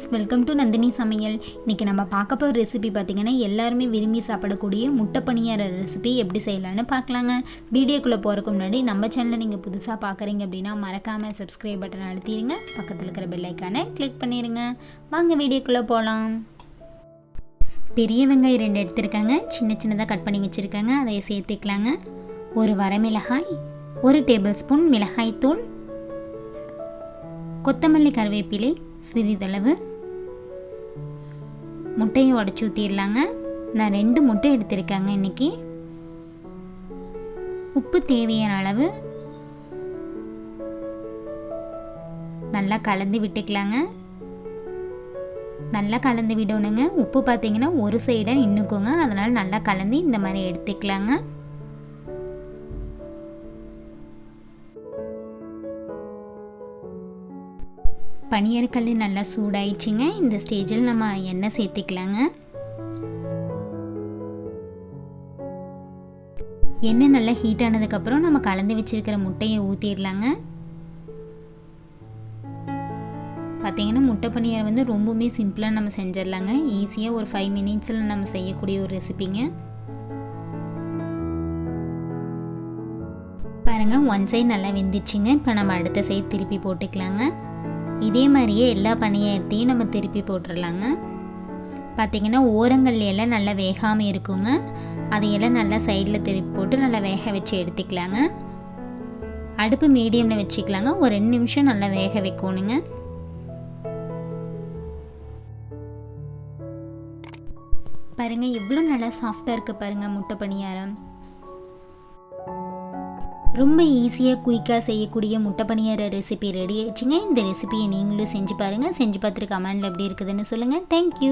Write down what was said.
Friends, welcome to Nandini சமையல். இன்றைக்கி நம்ம பார்க்க போகிற ரெசிபி பார்த்திங்கன்னா எல்லாருமே விரும்பி சாப்பிடக்கூடிய முட்டை பணியார ரெசிபி எப்படி செய்யலான்னு பார்க்கலாங்க. வீடியோக்குள்ளே போகிறதுக்கு முன்னாடி நம்ம சேனலை நீங்கள் புதுசாக பார்க்குறீங்க அப்படின்னா மறக்காமல் சப்ஸ்கிரைப் பட்டன் அழுத்திடுங்க. பக்கத்தில் இருக்கிற பெல் ஐக்கானை கிளிக் பண்ணிடுங்க. வாங்க வீடியோக்குள்ளே போகலாம். பெரிய வெங்காயம் 2 எடுத்துருக்காங்க, சின்ன சின்னதாக கட் பண்ணி வச்சுருக்காங்க, அதை சேர்த்துக்கலாங்க. ஒரு வரமிளகாய், 1 டேபிள் ஸ்பூன் மிளகாய் தூள், கொத்தமல்லி கருவேப்பிலை சிறிதளவு, முட்டையை உடச்சி ஊற்றிடலாங்க. நான் 2 முட்டை எடுத்திருக்கேங்க இன்றைக்கி. உப்பு தேவையான அளவு, நல்லா கலந்து விட்டுக்கலாங்க. நல்லா கலந்து விடணுங்க. உப்பு பார்த்தீங்கன்னா ஒரு சைடாக நின்றுக்கோங்க, அதனால் நல்லா கலந்து இந்த மாதிரி எடுத்துக்கலாங்க. பனியாரக்கல் நல்லா சூடாயிடுச்சுங்க. இந்த ஸ்டேஜில் நம்ம எண்ணெய் சேர்த்துக்கலாங்க. எண்ணெய் நல்லா ஹீட் ஆனதுக்கப்புறம் நம்ம கலந்து வச்சிருக்கிற முட்டையை ஊற்றிடலாங்க. பார்த்தீங்கன்னா முட்டை பணியாரம் வந்து ரொம்பவுமே சிம்பிளாக நம்ம செஞ்சிடலாங்க. ஈஸியாக ஒரு 5 மினிட்ஸில் நம்ம செய்யக்கூடிய ஒரு ரெசிபிங்க. பாருங்கள், 1 சைடு நல்லா வெந்துச்சுங்க. இப்போ நம்ம அடுத்த சைடு திருப்பி போட்டுக்கலாங்க. இதே மாதிரியே எல்லா பணியாரத்தையும் நம்ம திருப்பி போட்டுடலாங்க. பார்த்திங்கன்னா ஓரங்கள்ல எல்லாம் நல்லா வேகாமல் இருக்குங்க. அதையெல்லாம் நல்லா சைடில் திருப்பி போட்டு நல்லா வேக வச்சு எடுத்துக்கலாங்க. அடுப்பு மீடியமில் வச்சுக்கலாங்க. ஒரு 2 நிமிஷம் நல்லா வேக வைக்கணுங்க. பாருங்கள் எவ்வளோ நல்லா சாஃப்டாக இருக்குது பாருங்கள் முட்டை பணியாரம். ரொம்ப ஈஸியாக குயிக்காக செய்யக்கூடிய முட்டை பணியார ரெசிபி ரெடி ஆயிடுச்சுங்க. இந்த ரெசிபியை நீங்களும் செஞ்சு பாருங்கள். செஞ்சு பார்த்துட்டு கமெண்டில் எப்படி இருக்குதுன்னு சொல்லுங்கள். தேங்க்யூ.